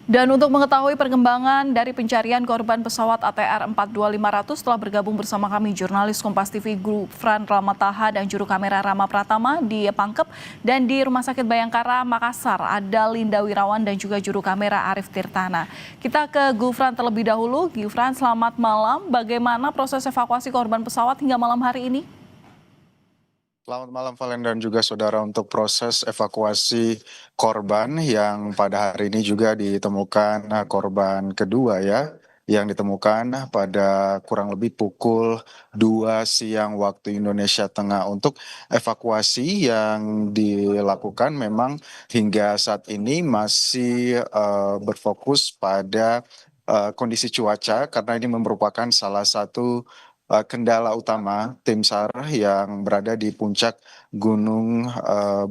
Dan untuk mengetahui perkembangan dari pencarian korban pesawat ATR 42500 telah bergabung bersama kami jurnalis Kompas TV Gufran Ramataha dan juru kamera Rama Pratama di Pangkep, dan di Rumah Sakit Bayangkara Makassar ada Linda Wirawan dan juga juru kamera Arif Tirtana. Kita ke Gufran terlebih dahulu. Gufran, selamat malam. Bagaimana proses evakuasi korban pesawat hingga malam hari ini? Selamat malam Valen dan juga saudara, untuk proses evakuasi korban yang pada hari ini juga ditemukan korban kedua ya, yang ditemukan pada kurang lebih pukul 2 siang waktu Indonesia Tengah. Untuk evakuasi yang dilakukan memang hingga saat ini masih berfokus pada kondisi cuaca, karena ini merupakan salah satu kendala utama tim SAR yang berada di puncak Gunung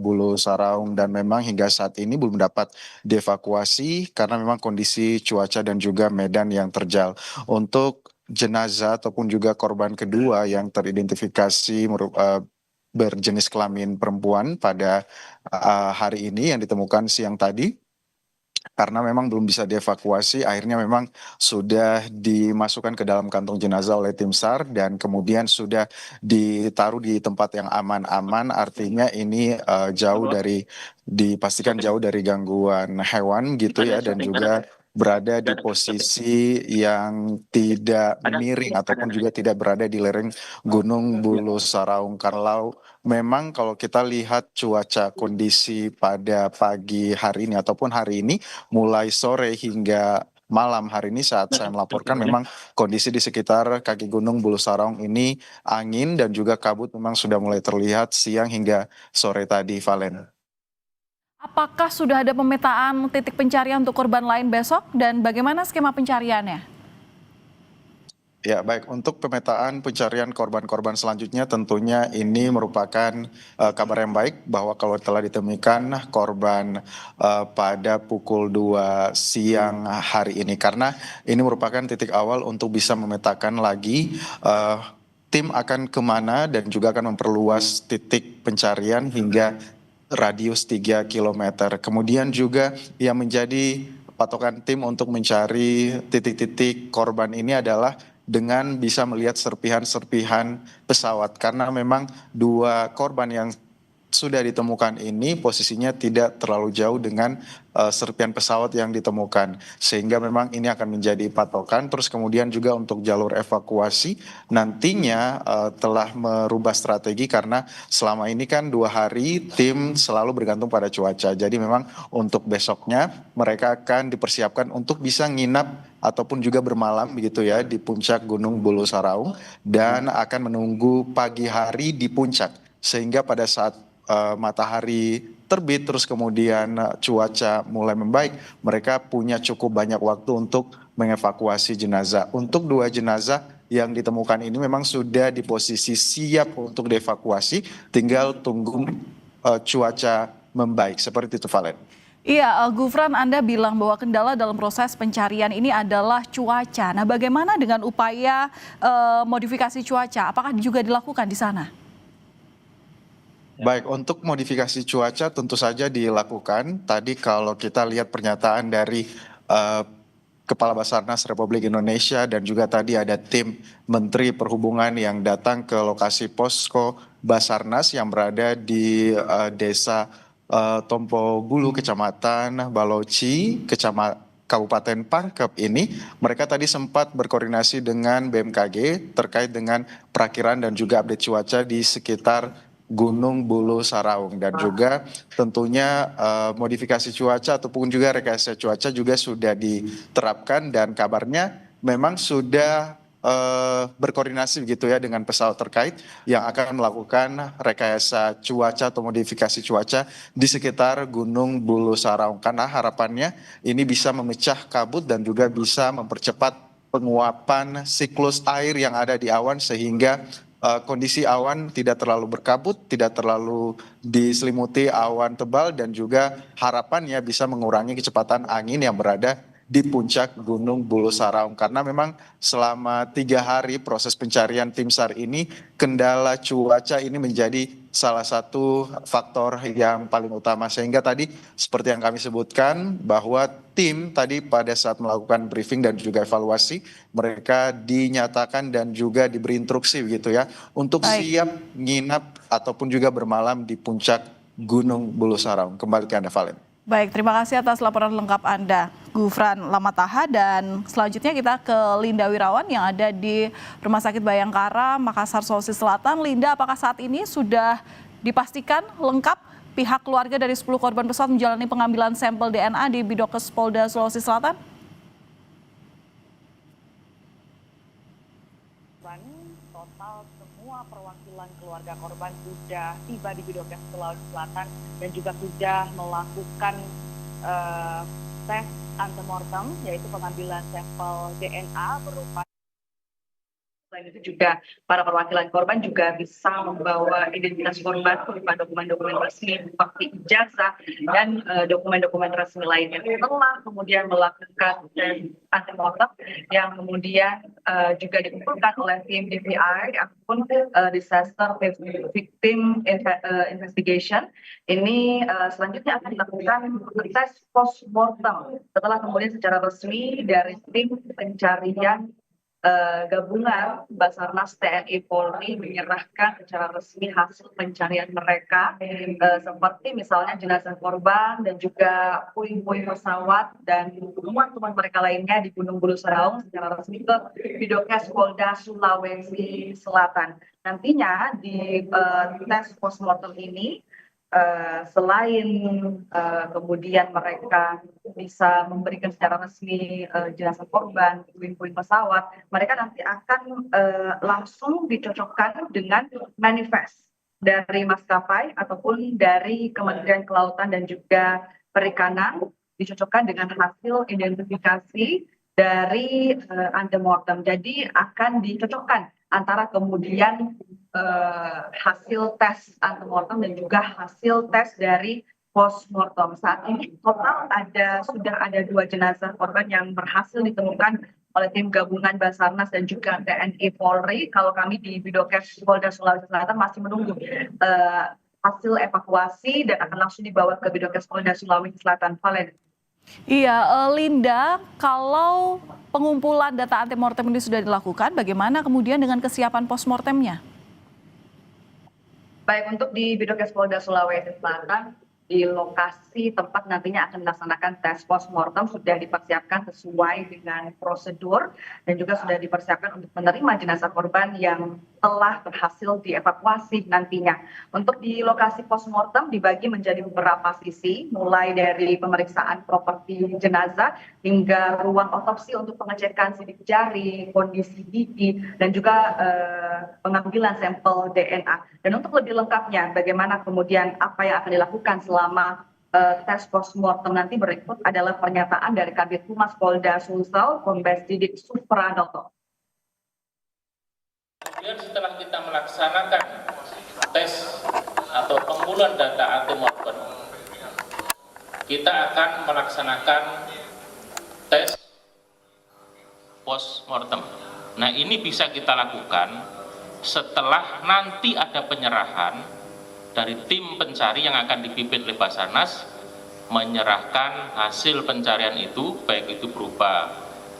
Bulu Saraung, dan memang hingga saat ini belum dapat dievakuasi karena memang kondisi cuaca dan juga medan yang terjal. Untuk jenazah ataupun juga korban kedua yang teridentifikasi berjenis kelamin perempuan pada hari ini yang ditemukan siang tadi, karena memang belum bisa dievakuasi, akhirnya memang sudah dimasukkan ke dalam kantong jenazah oleh tim SAR dan kemudian sudah ditaruh di tempat yang aman-aman. Artinya ini dipastikan jauh dari gangguan hewan gitu ya, dan juga berada di posisi yang tidak miring ataupun juga tidak berada di lereng Gunung Bulu Saraung. Kalau kita lihat cuaca kondisi pada pagi hari ini ataupun hari ini, mulai sore hingga malam hari ini saat saya melaporkan, memang kondisi di sekitar kaki Gunung Bulu Saraung ini angin dan juga kabut memang sudah mulai terlihat siang hingga sore tadi, Valen. Apakah sudah ada pemetaan titik pencarian untuk korban lain besok dan bagaimana skema pencariannya? Ya, baik. Untuk pemetaan pencarian korban-korban selanjutnya, tentunya ini merupakan kabar yang baik bahwa kalau telah ditemukan korban pada pukul 2 siang hari ini, karena ini merupakan titik awal untuk bisa memetakan lagi tim akan kemana dan juga akan memperluas titik pencarian hingga radius 3 kilometer. Kemudian juga yang menjadi patokan tim untuk mencari titik-titik korban ini adalah dengan bisa melihat serpihan-serpihan pesawat, karena memang dua korban yang sudah ditemukan ini posisinya tidak terlalu jauh dengan serpihan pesawat yang ditemukan, sehingga memang ini akan menjadi patokan. Terus kemudian juga untuk jalur evakuasi nantinya telah merubah strategi, karena selama ini kan 2 hari tim selalu bergantung pada cuaca. Jadi memang untuk besoknya mereka akan dipersiapkan untuk bisa nginap ataupun juga bermalam begitu ya di puncak Gunung Bulu Saraung, dan akan menunggu pagi hari di puncak, sehingga pada saat matahari terbit terus kemudian cuaca mulai membaik, mereka punya cukup banyak waktu untuk mengevakuasi jenazah. Untuk 2 jenazah yang ditemukan ini memang sudah di posisi siap untuk dievakuasi, tinggal tunggu cuaca membaik, seperti itu, Valen. Iya, Gufran, Anda bilang bahwa kendala dalam proses pencarian ini adalah cuaca. Nah, bagaimana dengan upaya modifikasi cuaca? Apakah juga dilakukan di sana? Baik, untuk modifikasi cuaca tentu saja dilakukan. Tadi kalau kita lihat pernyataan dari eh, Kepala Basarnas Republik Indonesia, dan juga tadi ada tim Menteri Perhubungan yang datang ke lokasi posko Basarnas yang berada di desa Tompobulu, Kecamatan Baloci, Kabupaten Pangkep ini. Mereka tadi sempat berkoordinasi dengan BMKG terkait dengan perakiran dan juga update cuaca di sekitar Gunung Bulu Saraung, dan juga tentunya modifikasi cuaca ataupun juga rekayasa cuaca juga sudah diterapkan, dan kabarnya memang sudah berkoordinasi begitu ya dengan pesawat terkait yang akan melakukan rekayasa cuaca atau modifikasi cuaca di sekitar Gunung Bulu Saraung, karena harapannya ini bisa memecah kabut dan juga bisa mempercepat penguapan siklus air yang ada di awan, sehingga kondisi awan tidak terlalu berkabut, tidak terlalu diselimuti awan tebal, dan juga harapannya bisa mengurangi kecepatan angin yang berada di puncak Gunung Bulu Saraung. Karena memang selama 3 hari proses pencarian tim SAR ini, kendala cuaca ini menjadi salah satu faktor yang paling utama. Sehingga tadi seperti yang kami sebutkan bahwa tim tadi pada saat melakukan briefing dan juga evaluasi, mereka dinyatakan dan juga diberi instruksi gitu ya untuk Baik. siap nginap ataupun juga bermalam di puncak Gunung Bulu Saraung. Kembali ke Anda, Valen. Baik, terima kasih atas laporan lengkap Anda, Gufran Lamataha. Dan selanjutnya kita ke Linda Wirawan yang ada di Rumah Sakit Bayangkara, Makassar, Sulawesi Selatan. Linda, apakah saat ini sudah dipastikan lengkap pihak keluarga dari 10 korban pesawat menjalani pengambilan sampel DNA di Bidokes Polda Sulawesi Selatan? Total semua perwakilan keluarga korban sudah tiba di Bidokes Sulawesi Selatan dan juga sudah melakukan tes antemortem, yaitu pengambilan sampel DNA berupa. Selain itu juga para perwakilan korban juga bisa membawa identitas korban berupa dokumen-dokumen resmi seperti ijazah dan dokumen-dokumen resmi lainnya. Setelah kemudian melakukan antemortem yang kemudian juga dikumpulkan oleh tim DVI ataupun Disaster Victim Investigation, ini selanjutnya akan dilakukan tes postmortem setelah kemudian secara resmi dari tim pencarian gabungan Basarnas TNI Polri menyerahkan secara resmi hasil pencarian mereka, seperti misalnya jenazah korban dan juga puing-puing pesawat dan temuan-temuan mereka lainnya di Gunung Bulu Saraung secara resmi ke Bidokes Polda Sulawesi Selatan. Nantinya di tes postmortem ini, selain kemudian mereka bisa memberikan secara resmi jenazah korban, puing-puing pesawat, mereka nanti akan langsung dicocokkan dengan manifest dari maskapai ataupun dari Kementerian Kelautan dan juga Perikanan, dicocokkan dengan hasil identifikasi dari antemortem. Jadi akan dicocokkan antara kemudian hasil tes antemortem dan juga hasil tes dari postmortem. Saat ini total sudah ada 2 jenazah korban yang berhasil ditemukan oleh tim gabungan Basarnas dan juga TNI Polri. Kalau kami di Bidokes Polda Sulawesi Selatan masih menunggu hasil evakuasi dan akan langsung dibawa ke Bidokes Polda Sulawesi Selatan. Valen. Iya, Linda, kalau pengumpulan data antemortem ini sudah dilakukan, bagaimana kemudian dengan kesiapan postmortemnya? Baik, untuk di Bidokes Polda Sulawesi Selatan, di lokasi tempat nantinya akan dilaksanakan tes postmortem sudah dipersiapkan sesuai dengan prosedur dan juga sudah dipersiapkan untuk menerima jenazah korban yang telah berhasil dievakuasi nantinya. Untuk di lokasi postmortem dibagi menjadi beberapa sisi, mulai dari pemeriksaan properti jenazah hingga ruang otopsi untuk pengecekan sidik jari, kondisi gigi, dan juga pengambilan sampel DNA. Dan untuk lebih lengkapnya, bagaimana kemudian apa yang akan dilakukan selama tes postmortem nanti, berikut adalah pernyataan dari Kabid Humas Polda Sulsel, Kombes Didik Supranoto. Kemudian setelah kita melaksanakan tes atau pengumpulan data antemortem, kita akan melaksanakan tes postmortem. Nah, ini bisa kita lakukan setelah nanti ada penyerahan dari tim pencari yang akan dipimpin oleh Basarnas, menyerahkan hasil pencarian itu, baik itu berupa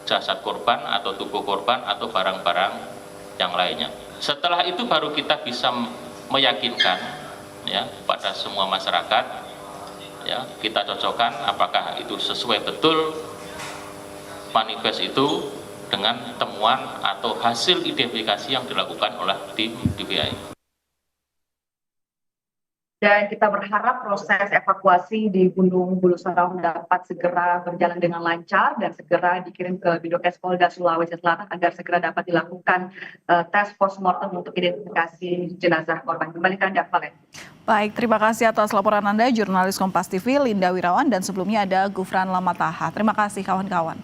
jasad korban atau tubuh korban atau barang-barang yang lainnya. Setelah itu baru kita bisa meyakinkan ya pada semua masyarakat, ya kita cocokkan apakah itu sesuai betul manifest itu dengan temuan atau hasil identifikasi yang dilakukan oleh tim DVI. Dan kita berharap proses evakuasi di Gunung Bulu Saraung dapat segera berjalan dengan lancar dan segera dikirim ke Bidokes Polda Sulawesi Selatan agar segera dapat dilakukan tes postmortem untuk identifikasi jenazah korban. Kembali ke Anda, Valen. Baik, terima kasih atas laporan Anda, jurnalis Kompas TV Linda Wirawan, dan sebelumnya ada Gufran Lamataha. Terima kasih kawan-kawan.